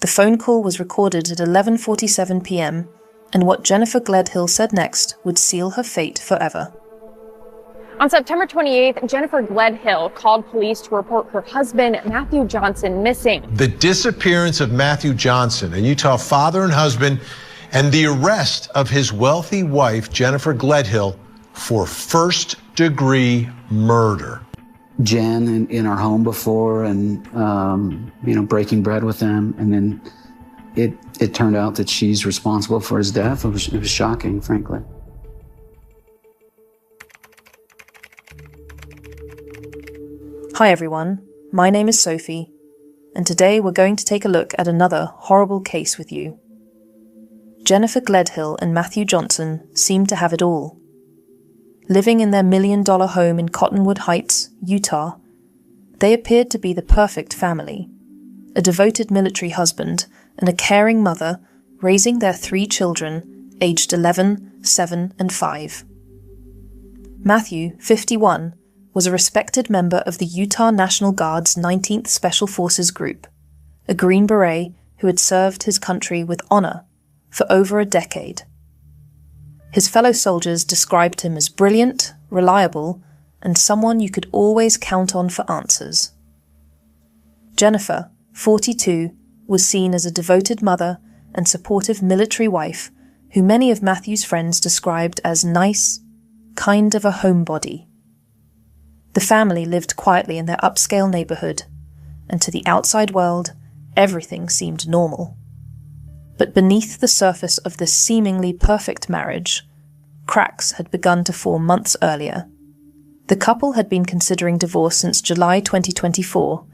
The phone call was recorded at 11:47 p.m, and what Jennifer Gledhill said next would seal her fate forever. On September 28th, Jennifer Gledhill called police to report her husband, Matthew Johnson, missing. The disappearance of Matthew Johnson, a Utah father and husband, and the arrest of his wealthy wife, Jennifer Gledhill, for first-degree murder. Jen in our home before and, breaking bread with them. And then it turned out that she's responsible for his death. It was shocking, frankly. Hi everyone, my name is Sophie, and today we're going to take a look at another horrible case with you. Jennifer Gledhill and Matthew Johnson seemed to have it all. Living in their $1 million home in Cottonwood Heights, Utah, they appeared to be the perfect family, a devoted military husband and a caring mother raising their 3 children aged 11, 7 and 5. Matthew, 51, was a respected member of the Utah National Guard's 19th Special Forces Group, a Green Beret who had served his country with honor for over a decade. His fellow soldiers described him as brilliant, reliable, and someone you could always count on for answers. Jennifer, 42, was seen as a devoted mother and supportive military wife who many of Matthew's friends described as nice, kind of a homebody. The family lived quietly in their upscale neighborhood, and to the outside world, everything seemed normal. But beneath the surface of this seemingly perfect marriage, cracks had begun to form months earlier. The couple had been considering divorce since July 2024,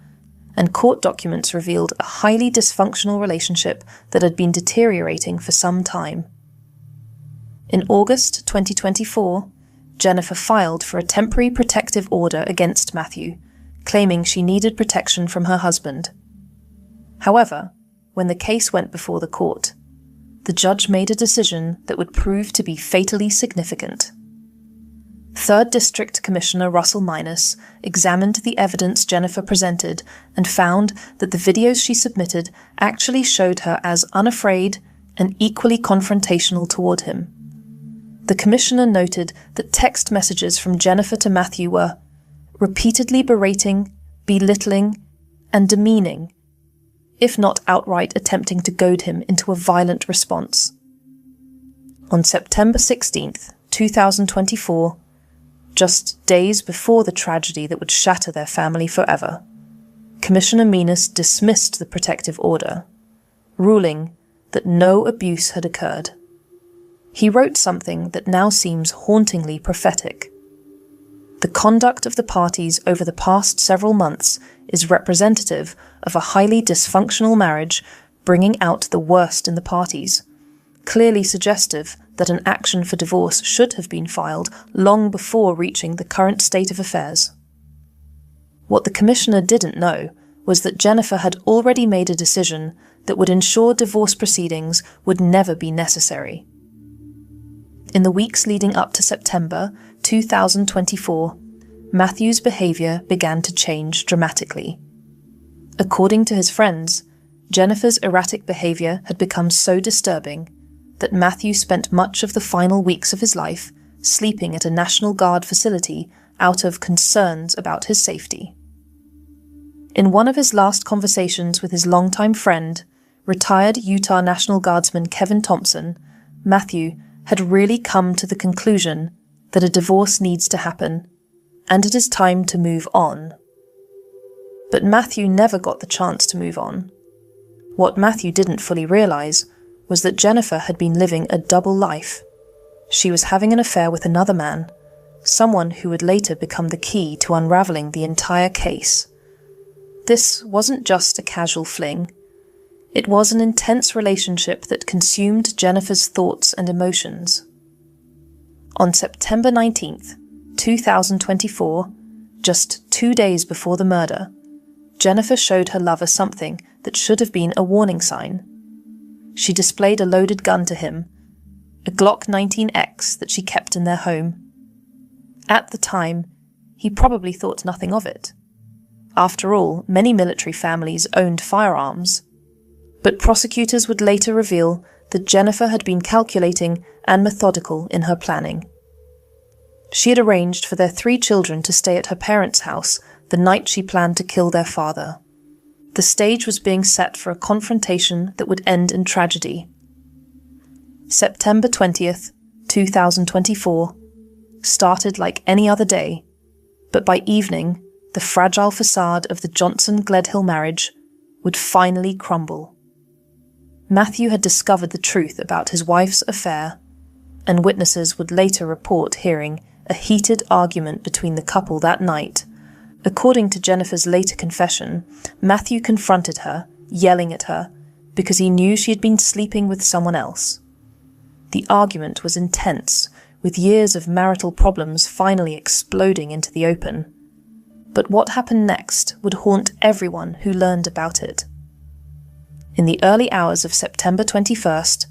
and court documents revealed a highly dysfunctional relationship that had been deteriorating for some time. In August 2024, Jennifer filed for a temporary protective order against Matthew, claiming she needed protection from her husband. However, when the case went before the court, the judge made a decision that would prove to be fatally significant. 3rd District Commissioner Russell Minus examined the evidence Jennifer presented and found that the videos she submitted actually showed her as unafraid and equally confrontational toward him. The commissioner noted that text messages from Jennifer to Matthew were repeatedly berating, belittling, and demeaning, if not outright attempting to goad him into a violent response. On September 16th, 2024, just days before the tragedy that would shatter their family forever, Commissioner Minus dismissed the protective order, ruling that no abuse had occurred. He wrote something that now seems hauntingly prophetic. The conduct of the parties over the past several months is representative of a highly dysfunctional marriage bringing out the worst in the parties, clearly suggestive that an action for divorce should have been filed long before reaching the current state of affairs. What the commissioner didn't know was that Jennifer had already made a decision that would ensure divorce proceedings would never be necessary. In the weeks leading up to September 2024, Matthew's behavior began to change dramatically. According to his friends, Jennifer's erratic behavior had become so disturbing that Matthew spent much of the final weeks of his life sleeping at a National Guard facility out of concerns about his safety. In one of his last conversations with his longtime friend, retired Utah National Guardsman Kevin Thompson, Matthew had really come to the conclusion that a divorce needs to happen, and it is time to move on. But Matthew never got the chance to move on. What Matthew didn't fully realize was that Jennifer had been living a double life. She was having an affair with another man, someone who would later become the key to unraveling the entire case. This wasn't just a casual fling. It was an intense relationship that consumed Jennifer's thoughts and emotions. On September 19th, 2024, just 2 days before the murder, Jennifer showed her lover something that should have been a warning sign. She displayed a loaded gun to him, a Glock 19X that she kept in their home. At the time, he probably thought nothing of it. After all, many military families owned firearms. But prosecutors would later reveal that Jennifer had been calculating and methodical in her planning. She had arranged for their 3 children to stay at her parents' house the night she planned to kill their father. The stage was being set for a confrontation that would end in tragedy. September 20th, 2024, started like any other day, but by evening, the fragile facade of the Johnson-Gledhill marriage would finally crumble. Matthew had discovered the truth about his wife's affair, and witnesses would later report hearing a heated argument between the couple that night. According to Jennifer's later confession, Matthew confronted her, yelling at her, because he knew she had been sleeping with someone else. The argument was intense, with years of marital problems finally exploding into the open. But what happened next would haunt everyone who learned about it. In the early hours of September 21st,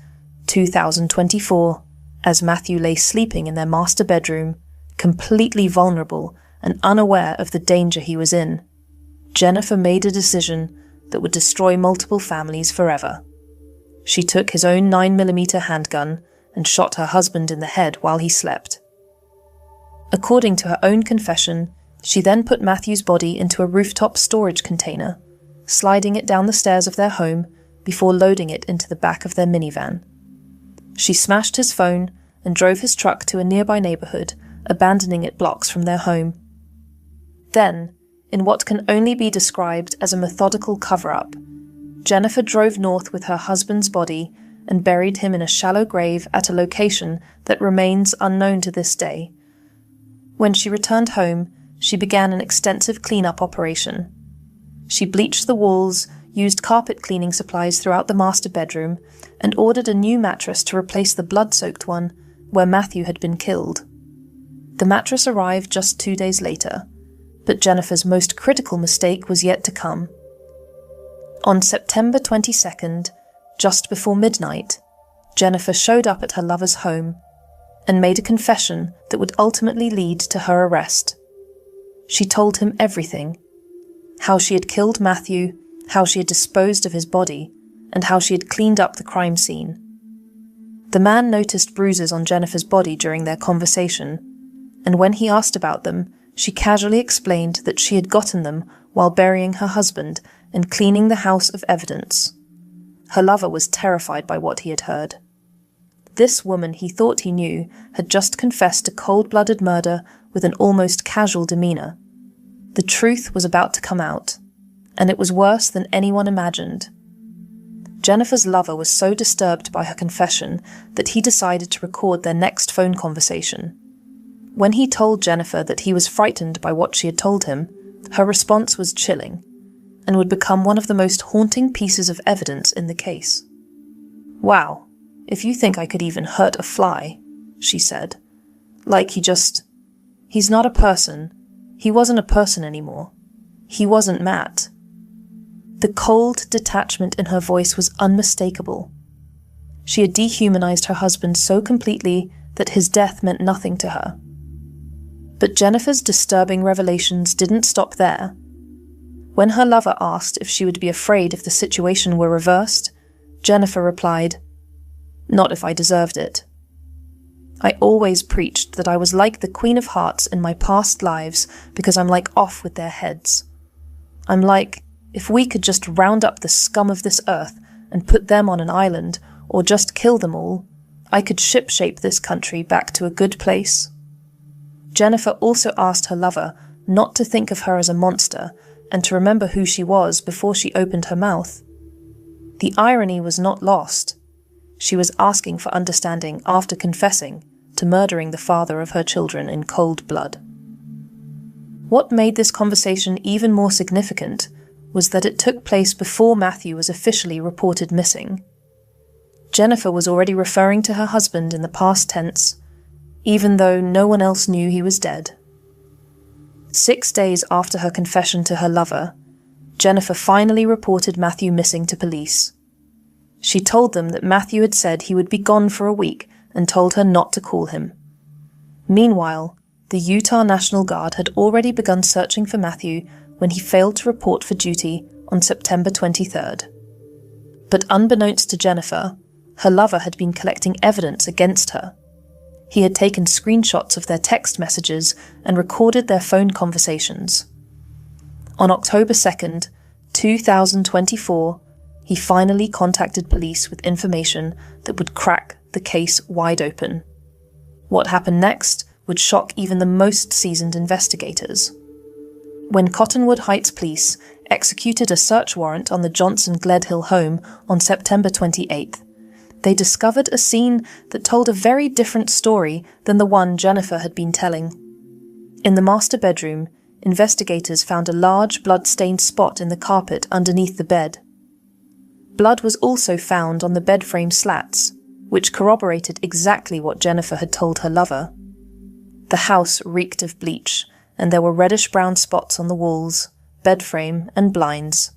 2024, as Matthew lay sleeping in their master bedroom, completely vulnerable and unaware of the danger he was in, Jennifer made a decision that would destroy multiple families forever. She took his own 9mm handgun and shot her husband in the head while he slept. According to her own confession, she then put Matthew's body into a rooftop storage container, sliding it down the stairs of their home before loading it into the back of their minivan. She smashed his phone and drove his truck to a nearby neighborhood, abandoning it blocks from their home. Then, in what can only be described as a methodical cover-up, Jennifer drove north with her husband's body and buried him in a shallow grave at a location that remains unknown to this day. When she returned home, she began an extensive cleanup operation. She bleached the walls, used carpet cleaning supplies throughout the master bedroom, and ordered a new mattress to replace the blood-soaked one where Matthew had been killed. The mattress arrived just 2 days later, but Jennifer's most critical mistake was yet to come. On September 22nd, just before midnight, Jennifer showed up at her lover's home and made a confession that would ultimately lead to her arrest. She told him everything: how she had killed Matthew, how she had disposed of his body, and how she had cleaned up the crime scene. The man noticed bruises on Jennifer's body during their conversation, and when he asked about them, she casually explained that she had gotten them while burying her husband and cleaning the house of evidence. Her lover was terrified by what he had heard. This woman he thought he knew had just confessed to cold-blooded murder with an almost casual demeanor. The truth was about to come out, and it was worse than anyone imagined. Jennifer's lover was so disturbed by her confession that he decided to record their next phone conversation. When he told Jennifer that he was frightened by what she had told him, her response was chilling, and would become one of the most haunting pieces of evidence in the case. "Wow, if you think I could even hurt a fly," she said. "Like he's not a person. He wasn't a person anymore. He wasn't Matt." The cold detachment in her voice was unmistakable. She had dehumanized her husband so completely that his death meant nothing to her. But Jennifer's disturbing revelations didn't stop there. When her lover asked if she would be afraid if the situation were reversed, Jennifer replied, "Not if I deserved it. I always preached that I was like the Queen of Hearts in my past lives because I'm like off with their heads. I'm like, if we could just round up the scum of this earth and put them on an island, or just kill them all, I could shipshape this country back to a good place." Jennifer also asked her lover not to think of her as a monster and to remember who she was before she opened her mouth. The irony was not lost. She was asking for understanding after confessing to murdering the father of her children in cold blood. What made this conversation even more significant was that it took place before Matthew was officially reported missing. Jennifer was already referring to her husband in the past tense, even though no one else knew he was dead. 6 days after her confession to her lover, Jennifer finally reported Matthew missing to police. She told them that Matthew had said he would be gone for a week and told her not to call him. Meanwhile, the Utah National Guard had already begun searching for Matthew when he failed to report for duty on September 23rd. But unbeknownst to Jennifer, her lover had been collecting evidence against her. He had taken screenshots of their text messages and recorded their phone conversations. On October 2nd, 2024, he finally contacted police with information that would crack the case wide open. What happened next would shock even the most seasoned investigators. When Cottonwood Heights police executed a search warrant on the Johnson-Gledhill home on September 28th, they discovered a scene that told a very different story than the one Jennifer had been telling. In the master bedroom, investigators found a large blood-stained spot in the carpet underneath the bed. Blood was also found on the bed frame slats, which corroborated exactly what Jennifer had told her lover. The house reeked of bleach, and there were reddish-brown spots on the walls, bed frame, and blinds.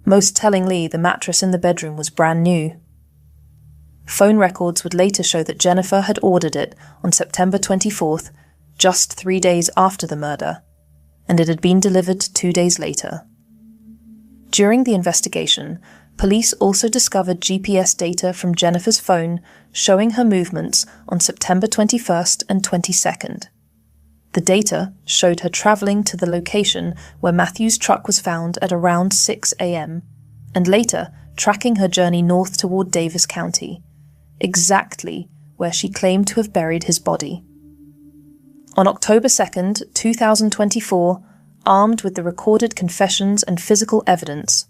Most tellingly, the mattress in the bedroom was brand new. Phone records would later show that Jennifer had ordered it on September 24th, just 3 days after the murder, and it had been delivered 2 days later. During the investigation, police also discovered GPS data from Jennifer's phone showing her movements on September 21st and 22nd. The data showed her travelling to the location where Matthew's truck was found at around 6 a.m., and later tracking her journey north toward Davis County, exactly where she claimed to have buried his body. On October 2nd, 2024, armed with the recorded confessions and physical evidence,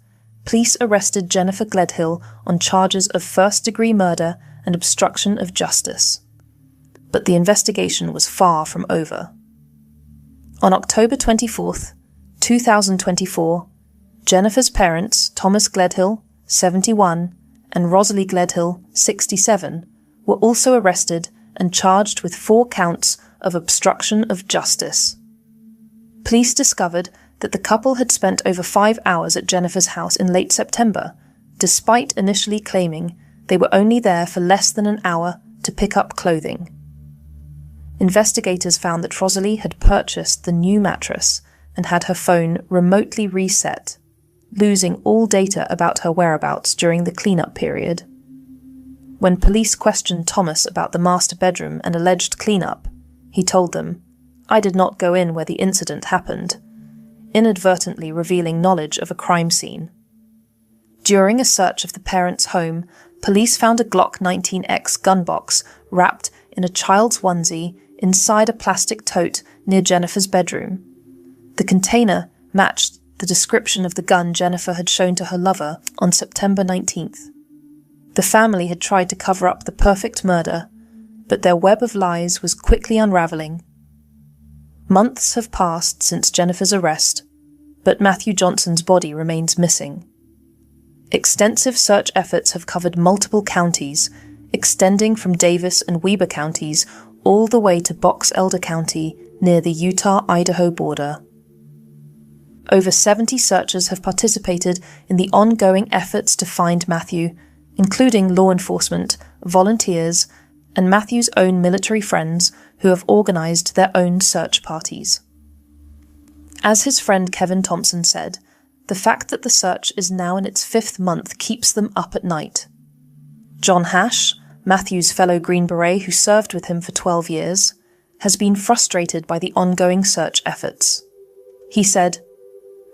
police arrested Jennifer Gledhill on charges of first-degree murder and obstruction of justice. But the investigation was far from over. On October 24th, 2024, Jennifer's parents, Thomas Gledhill, 71, and Rosalie Gledhill, 67, were also arrested and charged with 4 counts of obstruction of justice. Police discovered that the couple had spent over 5 hours at Jennifer's house in late September, despite initially claiming they were only there for less than an hour to pick up clothing. Investigators found that Rosalie had purchased the new mattress and had her phone remotely reset, losing all data about her whereabouts during the cleanup period. When police questioned Thomas about the master bedroom and alleged cleanup, he told them, "I did not go in where the incident happened," inadvertently revealing knowledge of a crime scene. During a search of the parents' home, police found a Glock 19X gun box wrapped in a child's onesie inside a plastic tote near Jennifer's bedroom. The container matched the description of the gun Jennifer had shown to her lover on September 19th. The family had tried to cover up the perfect murder, but their web of lies was quickly unraveling. Months have passed since Jennifer's arrest, but Matthew Johnson's body remains missing. Extensive search efforts have covered multiple counties, extending from Davis and Weber counties all the way to Box Elder County near the Utah-Idaho border. Over 70 searchers have participated in the ongoing efforts to find Matthew, including law enforcement, volunteers, and Matthew's own military friends who have organised their own search parties. As his friend Kevin Thompson said, the fact that the search is now in its 5th month keeps them up at night. John Hash, Matthew's fellow Green Beret who served with him for 12 years, has been frustrated by the ongoing search efforts. He said,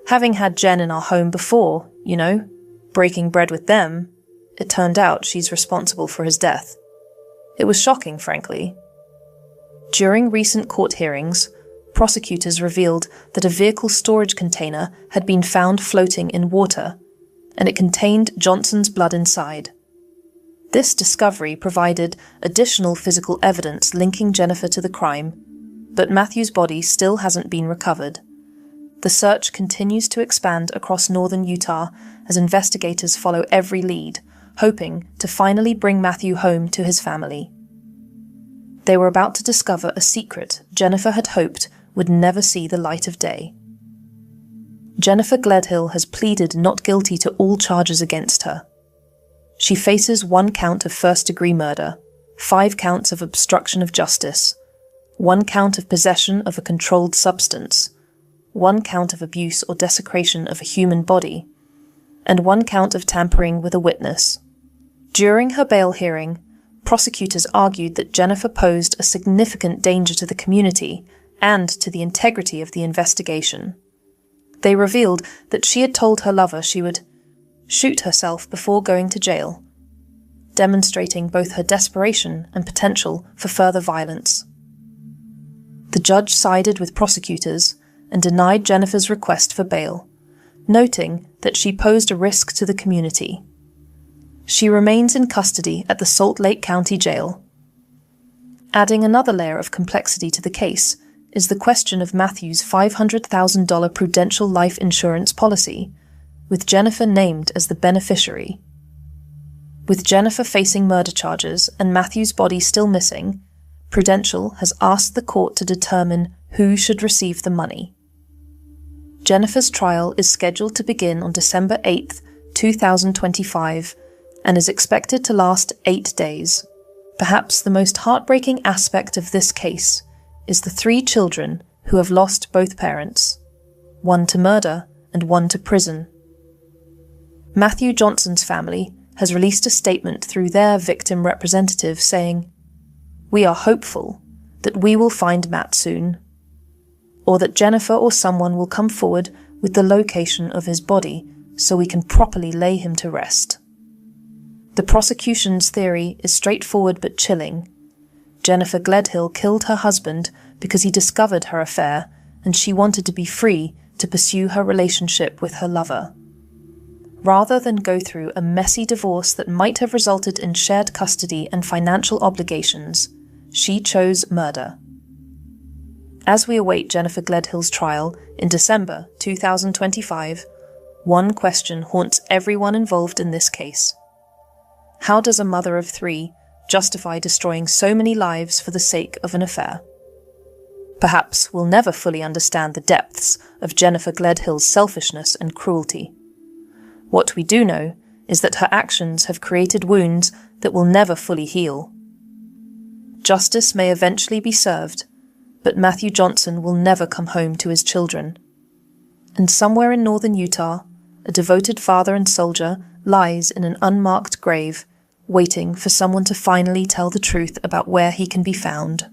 "Having had Jen in our home before, breaking bread with them, it turned out she's responsible for his death. It was shocking, frankly." During recent court hearings, prosecutors revealed that a vehicle storage container had been found floating in water, and it contained Johnson's blood inside. This discovery provided additional physical evidence linking Jennifer to the crime, but Matthew's body still hasn't been recovered. The search continues to expand across northern Utah as investigators follow every lead, hoping to finally bring Matthew home to his family. They were about to discover a secret Jennifer had hoped would never see the light of day. Jennifer Gledhill has pleaded not guilty to all charges against her. She faces 1 count of first-degree murder, 5 counts of obstruction of justice, 1 count of possession of a controlled substance, 1 count of abuse or desecration of a human body, and 1 count of tampering with a witness. During her bail hearing, prosecutors argued that Jennifer posed a significant danger to the community and to the integrity of the investigation. They revealed that she had told her lover she would shoot herself before going to jail, demonstrating both her desperation and potential for further violence. The judge sided with prosecutors and denied Jennifer's request for bail, noting that she posed a risk to the community. She remains in custody at the Salt Lake County Jail. Adding another layer of complexity to the case is the question of Matthew's $500,000 Prudential life insurance policy, with Jennifer named as the beneficiary. With Jennifer facing murder charges and Matthew's body still missing, Prudential has asked the court to determine who should receive the money. Jennifer's trial is scheduled to begin on December 8, 2025, and is expected to last 8 days. Perhaps the most heartbreaking aspect of this case is the 3 children who have lost both parents, 1 to murder and 1 to prison. Matthew Johnson's family has released a statement through their victim representative saying, "We are hopeful that we will find Matt soon, or that Jennifer or someone will come forward with the location of his body so we can properly lay him to rest." The prosecution's theory is straightforward but chilling. Jennifer Gledhill killed her husband because he discovered her affair and she wanted to be free to pursue her relationship with her lover. Rather than go through a messy divorce that might have resulted in shared custody and financial obligations, she chose murder. As we await Jennifer Gledhill's trial in December 2025, one question haunts everyone involved in this case. How does a mother of 3 justify destroying so many lives for the sake of an affair? Perhaps we'll never fully understand the depths of Jennifer Gledhill's selfishness and cruelty. What we do know is that her actions have created wounds that will never fully heal. Justice may eventually be served, but Matthew Johnson will never come home to his children. And somewhere in northern Utah, a devoted father and soldier lies in an unmarked grave, waiting for someone to finally tell the truth about where he can be found.